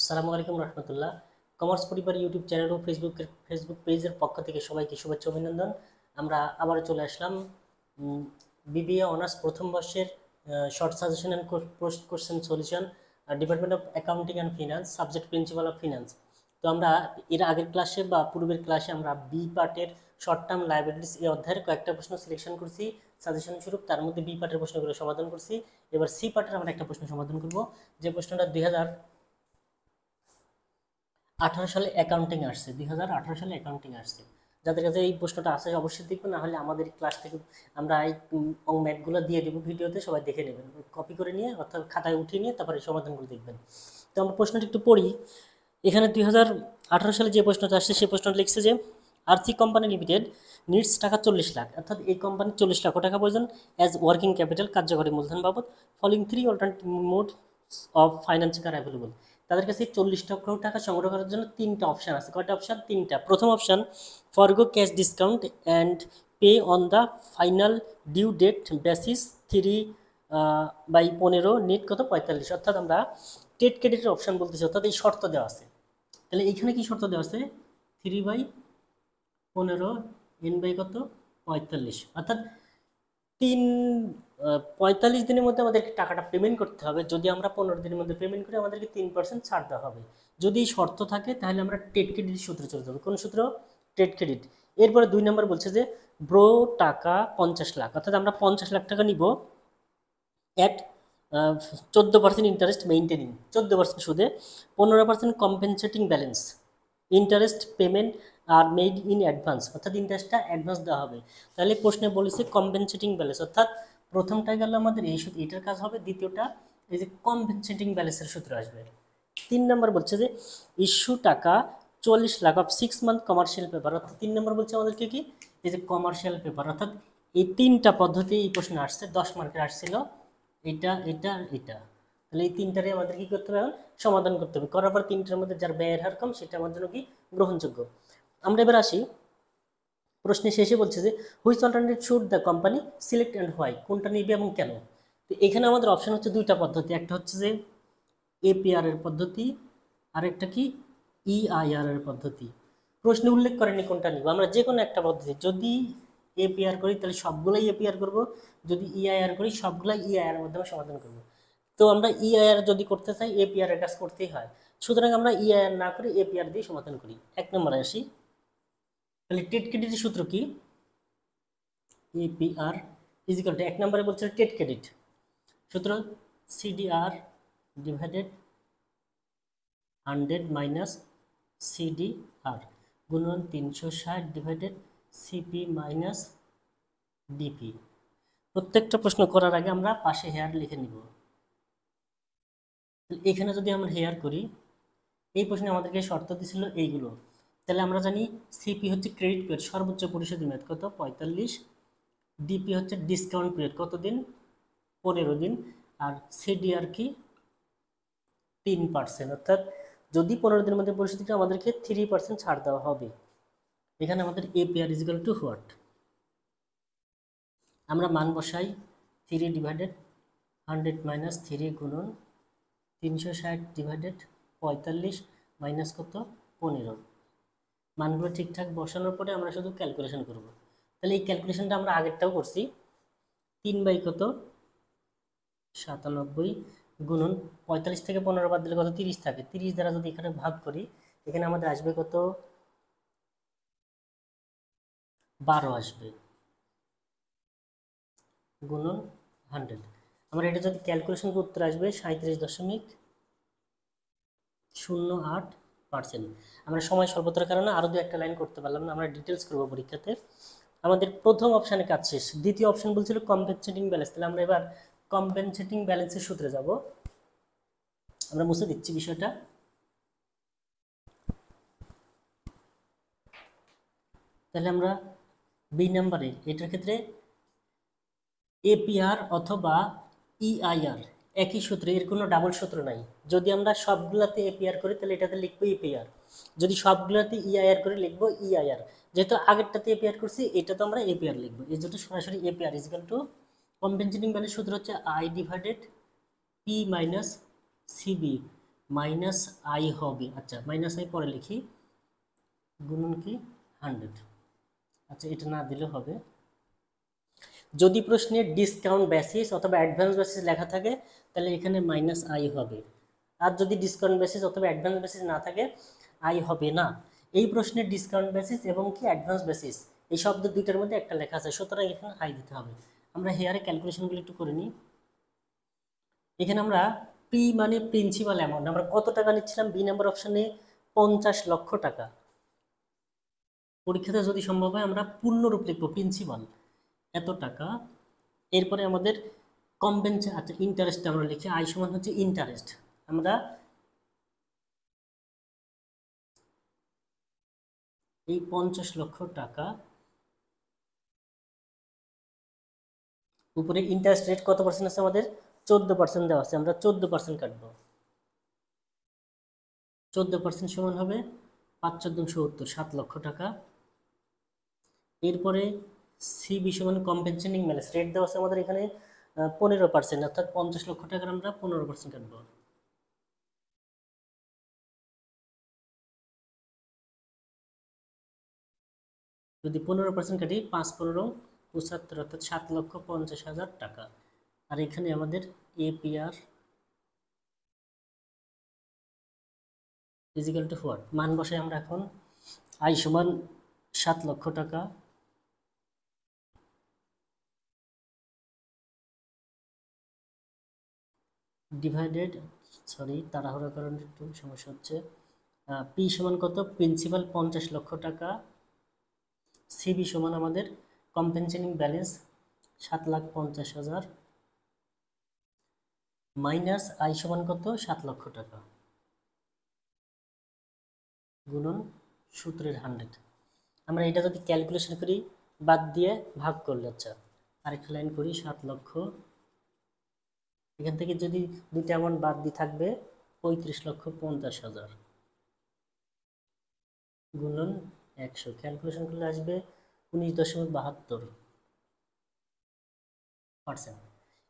আসসালামু আলাইকুম রহমতুল্লাহ। কমার্স পরিবার ইউটিউব চ্যানেল ও ফেসবুক পেজের পক্ষ থেকে সবাইকে শুভেচ্ছা অভিনন্দন। আমরা আবারও চলে আসলাম বিবিএ অনার্স প্রথম বর্ষের short suggestion and question solution, department of accounting and finance, subject principal of finance. তো আমরা এর আগের ক্লাসে বা পূর্বের ক্লাসে আমরা বি পার্টের শর্ট টার্ম লায়াবিলিটিস এই অধ্যায়ের কয়েকটা প্রশ্ন সিলেকশন করছি সাজেশন স্বরূপ। তার মধ্যে বি পার্টের প্রশ্নগুলো সমাধান করছি। এবার সি পার্টের আমরা একটা প্রশ্ন সমাধান করব, যে প্রশ্নটা 2018 সালে অ্যাকাউন্টিং আসছে। 2018 সালে অ্যাকাউন্টিং আসছে। যাদের কাছে এই প্রশ্নটা আসে অবশ্যই দেখবেন, না হলে আমাদের ক্লাস থেকে আমরা এই ম্যাথগুলো দিয়ে দেবো ভিডিওতে, সবাই দেখে নেবেন, কপি করে নিয়ে অর্থাৎ খাতায় উঠিয়ে নিয়ে তারপরে সমাধানগুলো দেখবেন। তো আমরা প্রশ্নটি একটু পড়ি। এখানে 2018 সালে যে প্রশ্নটা আসছে সেই প্রশ্নটা লিখছে যে আর্থিক কোম্পানি লিমিটেড নিডস টাকা 40 লাখ, অর্থাৎ এই কোম্পানির 40 লাখ টাকা প্রয়োজন অ্যাজ ওয়ার্কিং ক্যাপিটাল, কার্যকরী মূলধন বাবদ। Following 3 alternative mode of financing R available. তাদের কাছে 40 লক্ষ টাকা সংগ্রহ করার জন্য তিনটা অপশান আছে। কয়টা অপশান? তিনটা। প্রথম option, forgo cash discount and pay on the final due date basis 3/15 net কত 45, অর্থাৎ আমরা ট্রেড ক্রেডিটের অপশান বলতেছি, অর্থাৎ এই শর্ত দেওয়া আছে। তাহলে এইখানে কি শর্ত দেওয়া আছে? 3/15 এন বাই কত 45, অর্থাৎ 45 দিনের মধ্যে আমাদেরকে টাকাটা পেমেন্ট করতে হবে। যদি আমরা 15 দিনের মধ্যে পেমেন্ট করি আমাদেরকে 3% ছাড় দেওয়া হবে। যদি এই শর্ত থাকে তাহলে আমরা ট্রেড ক্রেডিট সূত্রে চলে যাবো। কোন সূত্র? Trade credit. এরপরে 2 নম্বর বলছে যে ব্রো টাকা 50 লাখ, অর্থাৎ আমরা 50 লাখ টাকা নিব অ্যাট 14% ইন্টারেস্ট মেইনটেনিং, 14% সুদে, 15% compensating balance, interest payment are made in advance, অর্থাৎ ইন্টারেস্টটা অ্যাডভান্স দেওয়া হবে। তাহলে প্রশ্নে বলেছে কম্পেনসেটিং ব্যালেন্স, অর্থাৎ প্রথমটা গেল আমাদের এই সূত্র, এটার কাজ হবে। দ্বিতীয়টা এই যে কম্পেনসেটিং ব্যালেন্সের সূত্র আসবে। 3 নম্বর বলছে যে ইস্যু টাকা 40 lakh of 6 month commercial paper, অর্থাৎ 3 নম্বর বলছে আমাদেরকে কি, এই যে কমার্শিয়াল পেপার, অর্থাৎ এই তিনটা পদ্ধতি এই প্রশ্নে আসছে, 10 মার্কের আসছিল, এটা এটা এটা। তাহলে এই তিনটারে আমাদের কি করতে হবে? সমাধান করতে হবে। করার পর তিনটার মধ্যে যার ব্যয়ের হার কম সেটা আমার জন্য কি গ্রহণযোগ্য। আমরা এবার আসি প্রশ্নের শেষে, বলছে যে which alternative should the company select and why, কোনটা নিবে এবং কেন। তো এখানে আমাদের অপশন হচ্ছে দুইটা পদ্ধতি, একটা হচ্ছে যে এপিআর এর পদ্ধতি, আর একটা কি ইআইআর এর পদ্ধতি। প্রশ্নে উল্লেখ করেনি কোনটা নিব, আমরা যে কোনো একটা পদ্ধতি। যদি এপিআর করি তাহলে সবগুলাই এপিআর করব, যদি ইআইআর করি সবগুলাই ইআইআর এর মাধ্যমে সমাধান করব। তো আমরা ইআইআর যদি করতে চাই এপিআর এর কাজ করতেই হয়, সুতরাং আমরা ইআইআর না করে এপিআর দিয়ে সমাধান করি। 1 নম্বরে আসি। তাহলে ট্রেড ক্রেডিটের সূত্র কি? এপিআর ইজ ইকুয়াল টু, 1 নম্বরে বলছে ট্রেড ক্রেডিট সূত্র সিডিআর ডিভাইডেড 100 মাইনাস সিডিআর গুণন 360 ডিভাইডেড সিপি মাইনাস ডিপি। প্রত্যেকটা প্রশ্ন করার আগে আমরা পাশে হেয়ার লিখে নিব। এখানে যদি আমরা হেয়ার করি, এই প্রশ্নে আমাদেরকে শর্ত দিছিল এইগুলো। তাহলে আমরা জানি সিপি হচ্ছে ক্রেডিট পিরিয়ড, সর্বোচ্চ পরিশোধের মেয়াদ কত 45, ডিপি হচ্ছে ডিসকাউন্ট পিরিয়ড কতদিন 15 দিন, আর সিডিআর কি 3%, অর্থাৎ যদি 15 দিনের মধ্যে পরিশোধ করি আমাদেরকে 3% ছাড় দেওয়া হবে। এখানে আমাদের APR is equal two what, আমরা মান বসাই 3 ডিভাইডেড 100 মাইনাস 3 গুণন 360 ডিভাইডেড 45 মাইনাস কত 15। মানগুলো ঠিকঠাক বসানোর পরে আমরা শুধু ক্যালকুলেশন করব। তাহলে এই ক্যালকুলেশনটা আমরা আগেরটাও করছি। 3/কত 97 গুণন 45 থেকে 15 বাদ দিলে কত 30 থাকে, 30 দ্বারা যদি এখানে ভাগ করি এখানে আমাদের আসবে কত 12 আসবে, গুণন 100। আমরা এটা যদি ক্যালকুলেশন করতে উত্তর আসবে 37.08%। আমরা সময় স্বল্পতার কারণে আরও দু একটা লাইন করতে পারলাম না, আমরা ডিটেলস করবো পরীক্ষাতে। আমাদের প্রথম অপশানে কাজ শেষ। দ্বিতীয় অপশান বলছিল কম্পেনসেটিং ব্যালেন্স। তাহলে আমরা এবার কম্পেনসেটিং ব্যালেন্সের সূত্রে যাব। আমরা মুছে দিচ্ছি বিষয়টা। তাহলে আমরা বি নাম্বারে এটার ক্ষেত্রে এপিআর অথবা ইআইআর একই সূত্র, এর কোনো ডাবল সূত্র নাই। যদি আমরা সবগুলাতে এপিআর করি তাহলে এটাতে লিখবো এপিআর, যদি সবগুলাতে ইআইআর করে লিখবো ইআইআর। যেহেতু আগেরটাতে এপিআর করছি এটাতে আমরা এপিআর লিখবো, এই জন্য সরাসরি APR is equal to compensating balance সূত্র হচ্ছে I divided P minus CB minus I হবে, আচ্ছা মাইনাস আই পরে লিখি, গুণন কি 100। আচ্ছা এটা না দিলে হবে। যদি প্রশ্নে ডিসকাউন্ট বেসিস অথবা অ্যাডভান্স বেসিস লেখা থাকে তাহলে এখানে মাইনাস আই হবে, আর যদি ডিসকাউন্ট বেসিস অথবা অ্যাডভান্স বেসিস না থাকে আই হবে না। এই প্রশ্নে ডিসকাউন্ট বেসিস এবং কি অ্যাডভান্স বেসিস এই শব্দ দুইটার মধ্যে একটা লেখা আছে, সুতরাং এখানে আই দিতে হবে। আমরা হেয়ারে ক্যালকুলেশনগুলো একটু করে নিই। এখানে আমরা পি মানে প্রিন্সিপাল অ্যামাউন্ট, আমরা কত টাকা নিচ্ছিলাম, বি নাম্বার অপশনে 50 লক্ষ টাকা। পরীক্ষাতে যদি সম্ভব হয় আমরা পূর্ণরূপ লিখবো প্রিন্সিপাল এত টাকা। এরপরে আমাদের আচ্ছা ইন্টারেস্ট আমরা লিখি, আই সমান হচ্ছে ইন্টারেস্ট। আমরা এই 50 লক্ষ টাকা উপরে ইন্টারেস্ট রেট কত পার্সেন্ট আছে আমাদের, 14% দেওয়া আছে, আমরা 14% কাটবো। 14% সমান হবে 5 14 70, 7 লক্ষ টাকা। এরপরে সিবি সমান কম্পেনসেটিং ব্যালেন্স রেট দেওয়া আছে আমাদের এখানে 15%, অর্থাৎ 50 লক্ষ টাকার আমরা 15% কাটবো। যদি 15% কাটি 5 15 75, অর্থাৎ 7,50,000 টাকা। আর এখানে আমাদের এপিআর ইজিক্যাল টু হোয়াট, মান বসাই আমরা এখন। আই সমান 7 লক্ষ টাকা ডিভাইডেড, সরি তাড়াহুড়োর কারণে একটু সমস্যা হচ্ছে, পি সমান কত, প্রিন্সিপাল 50 লক্ষ টাকা, সিবি সমান আমাদের কম্পেনসেটিং ব্যালেন্স 7,50,000, মাইনাস আই সমান কত 7 লক্ষ টাকা, গুণন সূত্রের 100। আমরা এটা যদি ক্যালকুলেশন করি বাদ দিয়ে ভাগ করলে, আচ্ছা আরেকটা লাইন করি, 7 লক্ষ, এখান থেকে যদি দুইটা অ্যামাউন্ট বাদ দিয়ে থাকবে 35,50,000 গুণন 100, ক্যালকুলেশন করলে আসবে 19.72%।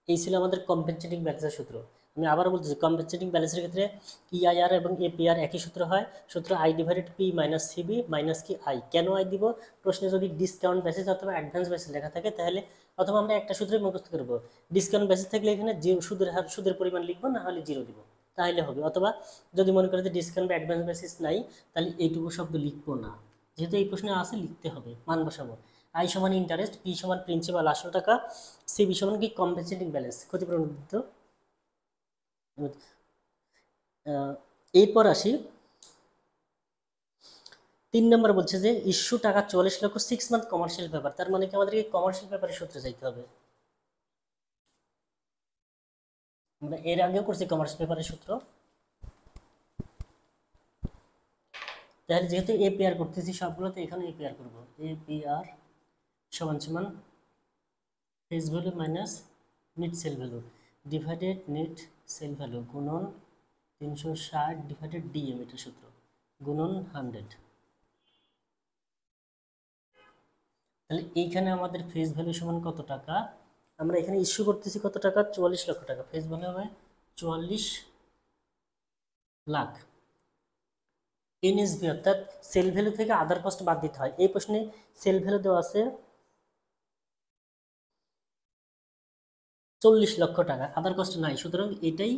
এই ছিল আমাদের কম্পেনসেটিং ব্যালেন্সের সূত্র। আমি আবার বলতেছি, কম্পেনসেটিং ব্যালেন্সের ক্ষেত্রে ইআইআর এবং এপিআর একই সূত্র হয়, সূত্র I divided P minus CB minus কি আই। কেন আই দিব, প্রশ্নে যদি ডিসকাউন্ট বেসিস অথবা অ্যাডভান্স বেসিস লেখা থাকে তাহলে, অথবা আমরা একটা সূত্রে মুখস্থ করব, ডিসকাউন্ট বেসিস থাকলে এখানে যে সুদের হার সুদের পরিমাণ লিখবো, না হলে জিরো দিব, তাহলে হবে। অথবা যদি মনে করে যে ডিসকাউন্ট বা অ্যাডভান্স বেসিস নাই তাহলে এইটুকু শব্দ লিখবো না, যেহেতু এই প্রশ্নে আছে লিখতে হবে, মান বসাবো। আই সমান ইন্টারেস্ট, পি সমান প্রিন্সিপাল আসল টাকা, সিবি সমান কি কম্পেনসেটিং ব্যালেন্স ক্ষতিপূরণ দিত। এরপর আসি 3 নম্বর, বলছে যে ইস্যু টাকা 44 লক্ষ 6 মান্থ কমার্শিয়াল পেপার। তার মানে কি আমাদেরকে কমার্শিয়াল পেপারের সূত্রে যাইতে হবে। আমরা এর আগেও করছি কমার্শিয়াল পেপারের সূত্র, তাহলে যেহেতু এপিআর করতেছি সবগুলোতে এখানে এপিআর করব। এপিআর সমান সমান face value minus net sale value divided net sale value গুণন 360 ডিভাইডেড ডিএম, এটা সূত্র, গুণন 100। তাহলে এইখানে আমাদের ফেস ভ্যালু সমান কত টাকা, আমরা এখানে ইস্যু করতেছি কত টাকা, 44 লক্ষ টাকা, ফেস ভ্যালু হবে 44 লাখ। এনএসভি অর্থাৎ সেল ভ্যালু থেকে আদার কস্ট বাদ দিতে হয়। এই প্রশ্নে সেল ভ্যালু দেওয়া আছে 40 লক্ষ টাকা, আদার কস্ট নাই, সুতরাং এটাই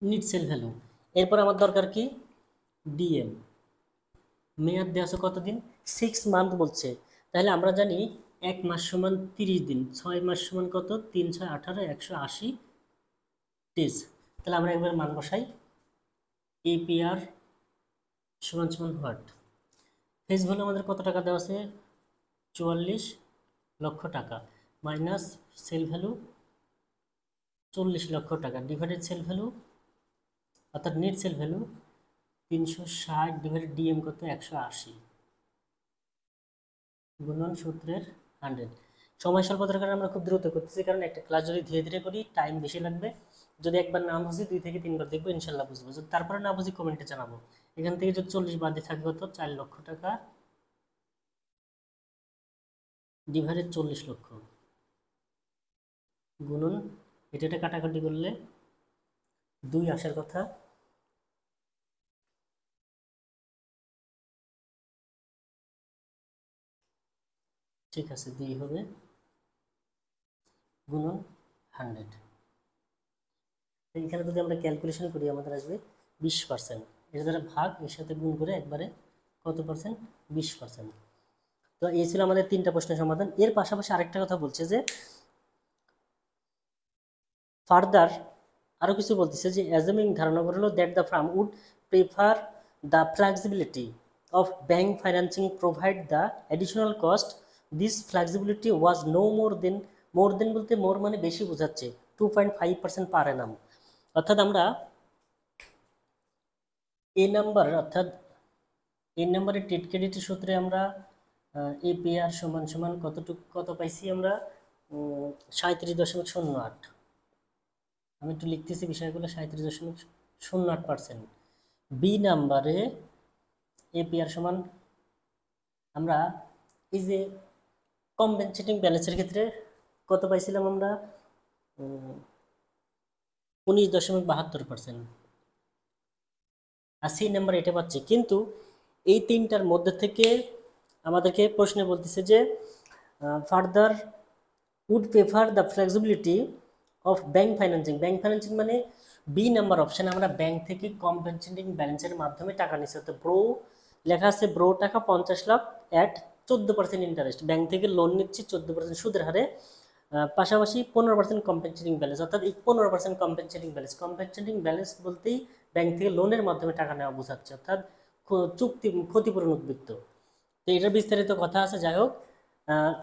নিট সেল ভ্যালু। এরপর আমার দরকার কি, ডিএম, মেয়াদ দেওয়া আছে কতদিন, 6 মান্থ বলছে, তাহলে আমরা জানি 1 মাস সমান 30 দিন, 6 মাস সমান কত, 3 6 18 180 ডেজ। তাহলে আমরা একবার মান বসাই, এপিআর সমান সমান হোয়াট, ফেস ভ্যালু আমাদের কত টাকা দেওয়া আছে 44 লক্ষ টাকা, মাইনাস সেল ভ্যালু 40 লক্ষ টাকা ডিভাইডেড সেল ভ্যালু অর্থাৎ net sale value 360 divided DM কত 180 গুণন সূত্রের 100। সময় স্বল্পতার কারণে আমরা খুব দ্রুত করতেছি, কারণ একটা ক্লাস যদি ধীরে ধীরে করি টাইম বেশি লাগবে। যদি একবার না বুঝি 2 থেকে 3 বার দেখবো, ইনশাল্লাহ বুঝবো। যদি তারপরে না বুঝি কমেন্টে জানাবো। এখান থেকে যদি 40 বাদ দিয়ে থাকে কত, 4 লক্ষ টাকা ডিভাইডেড 40 লক্ষ গুণন, এটা কাটাকাটি করলে 2 আসার কথা, ঠিক আছে 2 হবে গুণন 100। এখানে যদি আমরা ক্যালকুলেশন করি আমাদের আসবে 20%, এর দ্বারা ভাগ এর সাথে গুণ করে একবারে কত পার্সেন্ট, 20%। তো এই ছিল আমাদের 3টা প্রশ্নের সমাধান। এর পাশাপাশি আরেকটা কথা বলছে যে ফার্দার আরও কিছু বলতেছে যে অ্যাজুমিং ধারণা করা হলো that the firm would prefer the flexibility of bank financing provide the additional cost, this flexibility was no more than বলতে মোর মানে বেশি বোঝাচ্ছে 2.5% পার অ্যানাম। অর্থাৎ আমরা এই নাম্বারের টেট ক্রেডিটের সূত্রে আমরা এপিআর সমান সমান কত পাইছি আমরা 37.08। আমি একটু লিখতেছি বিষয়গুলো, 37.08%। বি নাম্বারে এপিআর সমান আমরা এই যে কম্পেনসেটিং ব্যালেন্সের ক্ষেত্রে কত পাইছিলাম আমরা 19.72%। আর সি নাম্বার এটা পাচ্ছি। কিন্তু এই 3টার মধ্যে থেকে আমাদেরকে প্রশ্নে বলতেছে যে further would prefer the flexibility of bank financing. Bank financing মানে বি নাম্বার অপশানে আমরা ব্যাংক থেকে কম্পেনসেটিং ব্যালেন্সের মাধ্যমে টাকা নিচ্ছি। তো ব্রো লেখা আছে ব্রো টাকা 50 লাখ অ্যাট 14% ইন্টারেস্ট, ব্যাংক থেকে লোন নিচ্ছি 14% সুদের হারে, পাশাপাশি 15% কম্পেনসেটিং ব্যালেন্স। অর্থাৎ এই 15% কম্পেনসেটিং ব্যালেন্স বলতেই ব্যাংক থেকে লোনের মাধ্যমে টাকা নেওয়া বোঝাচ্ছে, অর্থাৎ চুক্তি ক্ষতিপূরণ উদ্বৃত্ত। তো এটার বিস্তারিত কথা আছে, যাই হোক।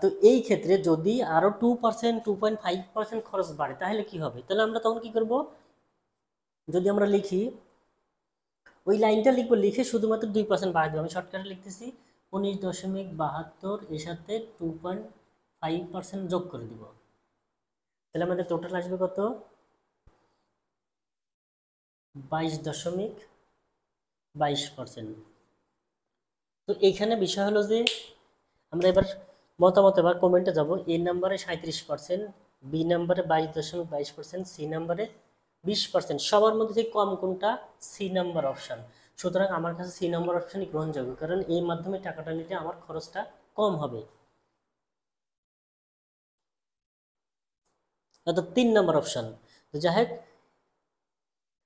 তো এই ক্ষেত্রে যদি আরো 2% 2.5% খরচ বাড়ে তাহলে কি হবে? তাহলে আমরা তখন কি করব, যদি আমরা লিখি ওই লাইনটা লিখবো, লিখে শুধুমাত্র 2% বাড়াই দেবো। আমি শর্টকাটে লিখতেছি 19.72 এর সাথে 2.5% যোগ করে দিব। তাহলে আমাদের টোটাল আসবে কত, 22.22%। তো এইখানে বিষয় হলো যে আমরা এবার মতামত এবার কমেন্টে যাব। এ নাম্বারে 37%, বি নাম্বারে 22.22%, সি নাম্বারে 20%। সবার মধ্যে থেকে কম কোনটা? C number option. সুতরাং আমার কাছে সি নাম্বার অপশানই গ্রহণযোগ্য, কারণ এই মাধ্যমে টাকাটা নিতে আমার খরচটা কম হবে। অর্থাৎ 3 নাম্বার অপশান। তো যাই হোক,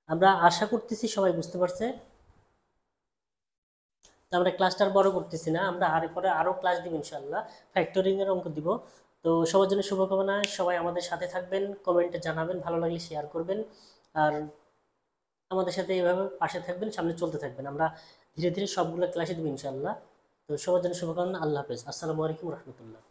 আমরা আশা করতেছি সবাই বুঝতে পারছে। আমরা ক্লাসটা বড় করতেছি না, আমরা পরে আরও ক্লাস দিব ইনশাল্লাহ, ফ্যাক্টরিং এর অঙ্ক দিব। তো সবার জন্য শুভকামনা, সবাই আমাদের সাথে থাকবেন, কমেন্টে জানাবেন, ভালো লাগলে শেয়ার করবেন, আর আমাদের সাথে এভাবে পাশে থাকবেন, সামনে চলতে থাকবেন। আমরা ধীরে ধীরে সবগুলো ক্লাসে দিব ইনশাল্লাহ। তো সবার জন্য শুভকামনা, আল্লাহ হাফেজ, আসসালামু আলাইকুম রহমতুল্লাহ।